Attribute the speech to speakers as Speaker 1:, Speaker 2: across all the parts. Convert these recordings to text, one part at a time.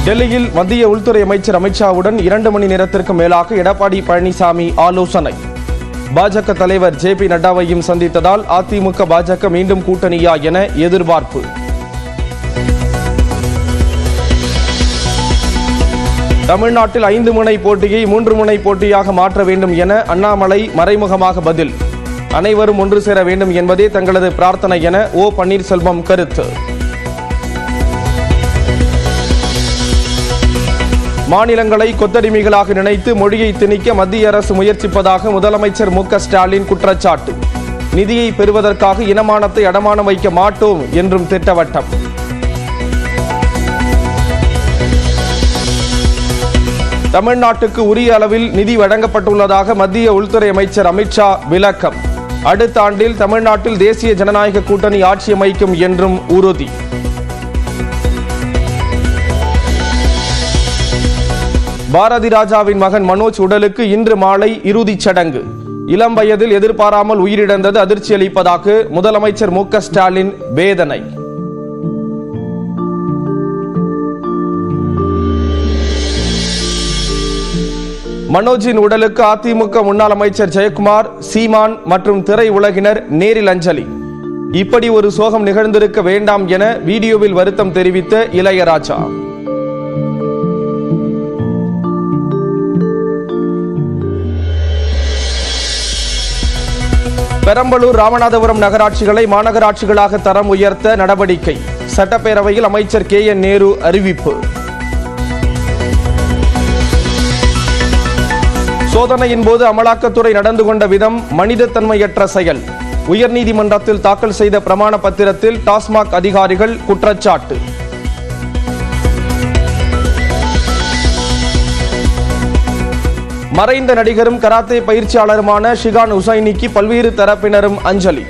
Speaker 1: டெல்லியில் மத்திய உள்துறை அமைச்சர் அமித்ஷாவுடன் 2 மணி நேரத்திற்கு மேலாக எடப்பாடி பழனிசாமி ஆலோசனை. பாஜக தலைவர் ஜே.பி. நட்டாவையும் சந்தித்ததால் அதிமுக பாஜக மீண்டும் கூட்டணியா என எதிர்பார்ப்பு. தமிழ்நாட்டில் 5 முனை போட்டியை 3 முனை போட்டியாக மாற்ற வேண்டும் என அண்ணாமலை மறைமுகமாக பதில். அனைவரும் ஒன்று சேர வேண்டும் என்பதே தங்களது பிரார்த்தனை என ஓ. பன்னீர்செல்வம் கருத்து. மாநிலங்களை கொத்தடிமைகளாக நினைத்து மொழியை திணிக்க மத்திய அரசு முயற்சிப்பதாக முதலமைச்சர் மு.க. ஸ்டாலின் குற்றச்சாட்டு. நிதியை பெறுவதற்காக இனமானத்தை அடமானம் வைக்க மாட்டோம் என்றும் திட்டவட்டம். தமிழ்நாட்டுக்கு உரிய அளவில் நிதி வழங்கப்பட்டுள்ளதாக மத்திய உள்துறை அமைச்சர் அமித்ஷா விளக்கம். அடுத்த ஆண்டில் தமிழ்நாட்டில் தேசிய ஜனநாயக கூட்டணி ஆட்சி அமைக்கும் என்றும் உறுதி. பாரதி ராஜாவின் மகன் மனோஜ் உடலுக்கு இன்று மாலை இறுதிச் சடங்கு. இளம் வயதில் எதிர்பாராமல் உயிரிழந்தது அதிர்ச்சி அளிப்பதாக முதலமைச்சர் மு.க. ஸ்டாலின் வேதனை. மனோஜின் உடலுக்கு அதிமுக முன்னாள் அமைச்சர் ஜெயக்குமார், சீமான் மற்றும் திரை உலகினர் நேரில் அஞ்சலி. இப்படி ஒரு சோகம் நிகழ்ந்திருக்க வேண்டாம் என வீடியோவில் வருத்தம் தெரிவித்த இளையராஜா. பெரம்பலூர், ராமநாதபுரம் நகராட்சிகளை மாநகராட்சிகளாக தரம் உயர்த்த நடவடிக்கை. சட்டப்பேரவையில் அமைச்சர் கே.என். நேரு அறிவிப்பு. சோதனையின் போது அமலாக்கத்துறை நடந்து கொண்ட விதம் மனிதத்தன்மையற்ற செயல். உயர்நீதிமன்றத்தில் தாக்கல் செய்த பிரமாண பத்திரத்தில் டாஸ்மாக் அதிகாரிகள் குற்றச்சாட்டு. மறைந்த நடிகரும் கராத்தே பயிற்சியாளருமான ஷிகான் உசைனிக்கு பல்வேறு தரப்பினரும் அஞ்சலி.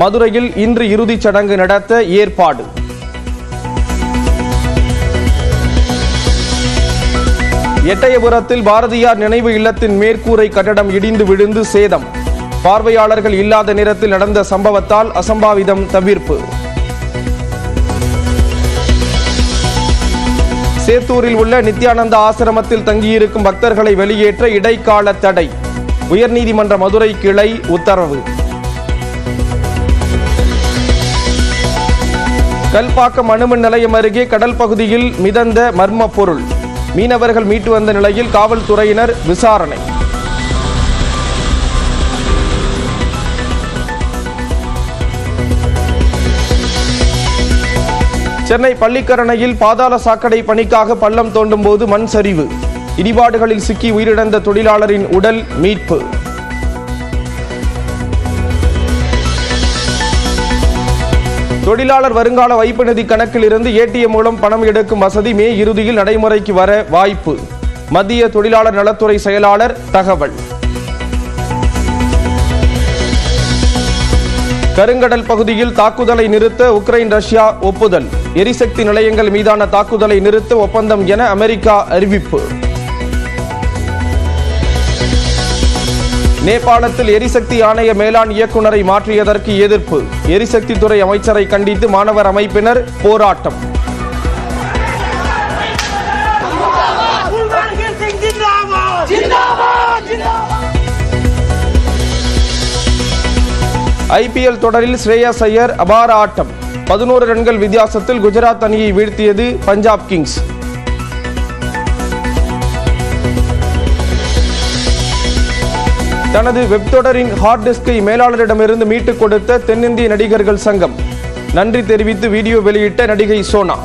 Speaker 1: மதுரையில் இன்று இறுதிச் சடங்கு நடத்த ஏற்பாடு. எட்டயபுரத்தில் பாரதியார் நினைவு இல்லத்தின் மேற்கூரை கட்டடம் இடிந்து விழுந்து சேதம். பார்வையாளர்கள் இல்லாத நேரத்தில் நடந்த சம்பவத்தால் அசம்பாவிதம் தவிர்ப்பு. சேத்தூரில் உள்ள நித்யானந்த ஆசிரமத்தில் தங்கியிருக்கும் பக்தர்களை வெளியேற்ற இடைக்கால தடை. உயர்நீதிமன்ற மதுரை கிளை உத்தரவு. கல்பாக்கம் அணுமின் நிலையம் அருகே கடல் பகுதியில் மிதந்த மர்ம பொருள். மீனவர்கள் மீட்டு வந்த நிலையில் காவல்துறையினர் விசாரணை. சென்னை பள்ளிக்கரணையில் பாதாள சாக்கடை பணிக்காக பள்ளம் தோண்டும் போது மண் சரிவு. இடிபாடுகளில் சிக்கி உயிரிழந்த தொழிலாளரின் உடல் மீட்பு. தொழிலாளர் வருங்கால வைப்பு நிதி கணக்கில் இருந்து ஏடிஎம் மூலம் பணம் எடுக்கும் வசதி மே இறுதியில் நடைமுறைக்கு வர வாய்ப்பு. மத்திய தொழிலாளர் நலத்துறை செயலாளர் தகவல். கருங்கடல் பகுதியில் தாக்குதலை நிறுத்த உக்ரைன், ரஷ்யா ஒப்புதல். எரிசக்தி நிலையங்கள் மீதான தாக்குதலை நிறுத்த ஒப்பந்தம் என அமெரிக்கா அறிவிப்பு. நேபாளத்தில் எரிசக்தி ஆணைய மேலாண் இயக்குநரை மாற்றியதற்கு எதிர்ப்பு. எரிசக்தி துறை அமைச்சரை கண்டித்து மாணவர் அமைப்பினர் போராட்டம். ஐபிஎல் தொடரில் ஸ்ரேயஸ் ஐயர் அபார ஆட்டம். 11 ரன்கள் வித்தியாசத்தில் குஜராத் அணியை வீழ்த்தியது பஞ்சாப் கிங்ஸ். தனது வெப் தொடரின் ஹார்ட் டிஸ்கை மேலாளரிடமிருந்து மீட்டுக் கொடுத்த தென்னிந்திய நடிகர்கள் சங்கம் நன்றி தெரிவித்து வீடியோ வெளியிட்ட நடிகை சோனா.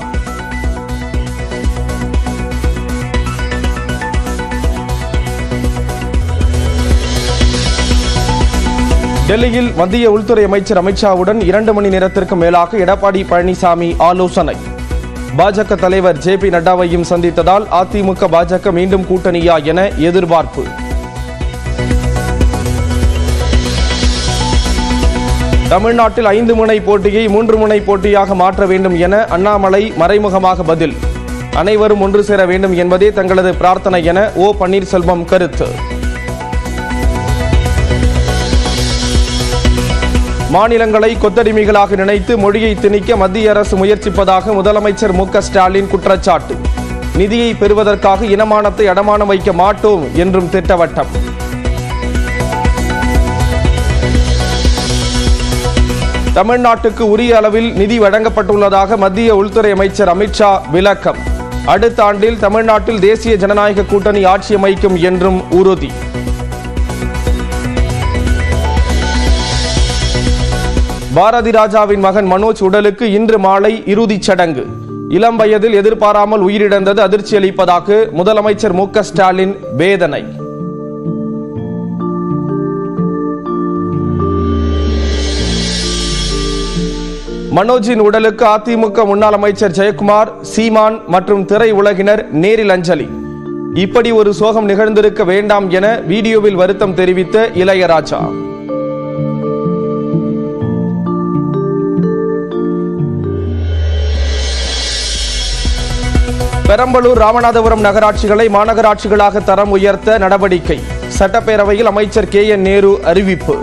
Speaker 1: டெல்லியில் மத்திய உள்துறை அமைச்சர் அமித்ஷாவுடன் 2 மணி நேரத்திற்கு மேலாக எடப்பாடி பழனிசாமி ஆலோசனை. பாஜக தலைவர் ஜே.பி. நட்டாவையும் சந்தித்ததால் அதிமுக பாஜக மீண்டும் கூட்டணியா என எதிர்பார்ப்பு. தமிழ்நாட்டில் 5 முனை போட்டியை 3 முனை போட்டியாக மாற்ற வேண்டும் என அண்ணாமலை மறைமுகமாக பதில். அனைவரும் ஒன்று சேர வேண்டும் என்பதே தங்களது பிரார்த்தனை என ஓ. பன்னீர்செல்வம் கருத்து. மாநிலங்களை கொத்தடிமைகளாக நினைத்து மொழியை திணிக்க மத்திய அரசு முயற்சிப்பதாக முதலமைச்சர் மு.க. ஸ்டாலின் குற்றச்சாட்டு. நிதியை பெறுவதற்காக இனமானத்தை அடமானம் வைக்க மாட்டோம் என்றும் திட்டவட்டம். தமிழ்நாட்டுக்கு உரிய அளவில் நிதி வழங்கப்பட்டுள்ளதாக மத்திய உள்துறை அமைச்சர் அமித்ஷா விளக்கம். அடுத்த ஆண்டில் தமிழ்நாட்டில் தேசிய ஜனநாயக கூட்டணி ஆட்சி அமைக்கும் என்றும் உறுதி. பாரதி ராஜாவின் மகன் மனோஜ் உடலுக்கு இன்று மாலை இறுதிச் சடங்கு. இளம் வயதில் எதிர்பாராமல் உயிரிழந்தது அதிர்ச்சி அளிப்பதாக முதலமைச்சர் மு க ஸ்டாலின் வேதனை. மனோஜின் உடலுக்கு அதிமுக முன்னாள் அமைச்சர் ஜெயக்குமார், சீமான் மற்றும் திரை உலகினர் நேரில் அஞ்சலி. இப்படி ஒரு சோகம் நிகழ்ந்திருக்க வேண்டாம் என வீடியோவில் வருத்தம் தெரிவித்த இளையராஜா. பெரம்பலூர், ராமநாதபுரம் நகராட்சிகளை மாநகராட்சிகளாக தரம் உயர்த்த நடவடிக்கை. சட்டப்பேரவையில் அமைச்சர் KN நேரு அறிவிப்பு.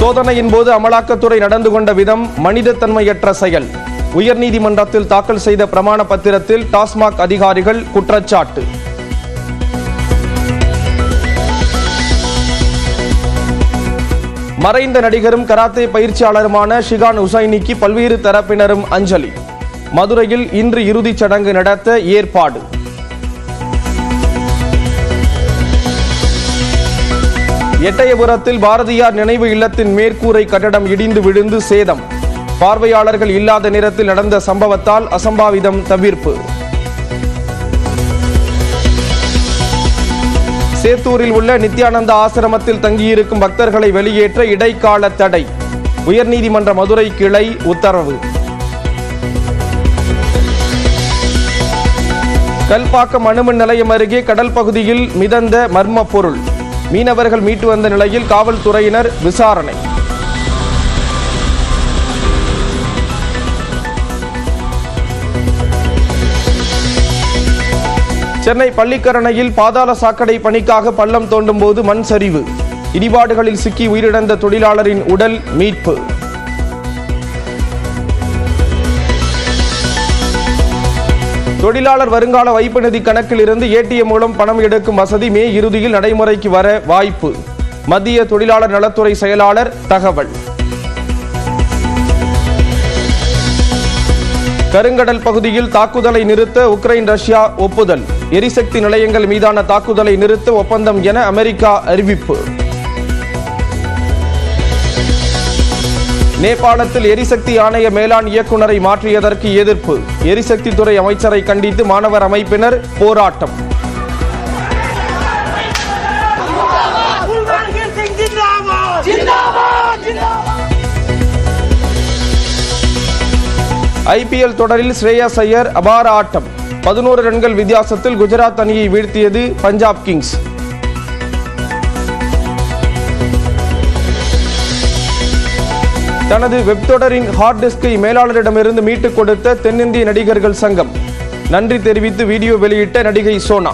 Speaker 1: சோதனையின் போது அமலாக்கத்துறை நடந்து கொண்ட விதம் மனிதத்தன்மையற்ற செயல். உயர்நீதிமன்றத்தில் தாக்கல் செய்த பிரமாண பத்திரத்தில் டாஸ்மாக் அதிகாரிகள் குற்றச்சாட்டு. மறைந்த நடிகரும் கராத்தே பயிற்சியாளருமான ஷிகான் உசைனிக்கு பல்வேறு தரப்பினரும் அஞ்சலி. மதுரையில் இன்று இறுதிச் சடங்கு நடத்த ஏற்பாடு. எட்டயபுரத்தில் பாரதியார் நினைவு இல்லத்தின் மேற்கூரை கட்டடம் இடிந்து விழுந்து சேதம். பார்வையாளர்கள் இல்லாத நேரத்தில் நடந்த சம்பவத்தால் அசம்பாவிதம் தவிர்ப்பு. சேத்தூரில் உள்ள நித்யானந்தா ஆசிரமத்தில் தங்கியிருக்கும் பக்தர்களை வெளியேற்ற இடைக்கால தடை. உயர்நீதிமன்ற மதுரை கிளை உத்தரவு. கல்பாக்கம் அணுமின் நிலையம் அருகே கடல் பகுதியில் மிதந்த மர்ம பொருள். மீனவர்கள் மீட்டு வந்த நிலையில் காவல்துறையினர் விசாரணை. சென்னை பள்ளிக்கரணையில் பாதாள சாக்கடை பணிக்காக பள்ளம் தோண்டும் போது மண் சரிவு. இடிபாடுகளில் சிக்கி உயிரிழந்த தொழிலாளரின் உடல் மீட்பு. தொழிலாளர் வருங்கால வைப்பு நிதி கணக்கில் இருந்து ATM மூலம் பணம் எடுக்கும் வசதி மே இறுதியில் நடைமுறைக்கு வர வாய்ப்பு. மத்திய தொழிலாளர் நலத்துறை செயலாளர் தகவல். கருங்கடல் பகுதியில் தாக்குதலை நிறுத்த உக்ரைன், ரஷ்யா ஒப்புதல். எரிசக்தி நிலையங்கள் மீதான தாக்குதலை நிறுத்த ஒப்பந்தம் என அமெரிக்கா அறிவிப்பு. நேபாளத்தில் எரிசக்தி ஆணைய மேலாண் இயக்குநரை மாற்றியதற்கு எதிர்ப்பு. எரிசக்தி துறை அமைச்சரை கண்டித்து மாணவர் அமைப்பினர் போராட்டம். IPL தொடரில் ஸ்ரேயஸ் ஐயர் அபார ஆட்டம். 11 ரன்கள் வித்தியாசத்தில் குஜராத் அணியை வீழ்த்தியது பஞ்சாப் கிங்ஸ். தனது வெப்தொடரின் ஹார்ட் டிஸ்கை மேலாளரிடமிருந்து மீட்டுக் கொடுத்த தென்னிந்திய நடிகர்கள் சங்கம். நன்றி தெரிவித்து வீடியோ வெளியிட்ட நடிகை சோனா.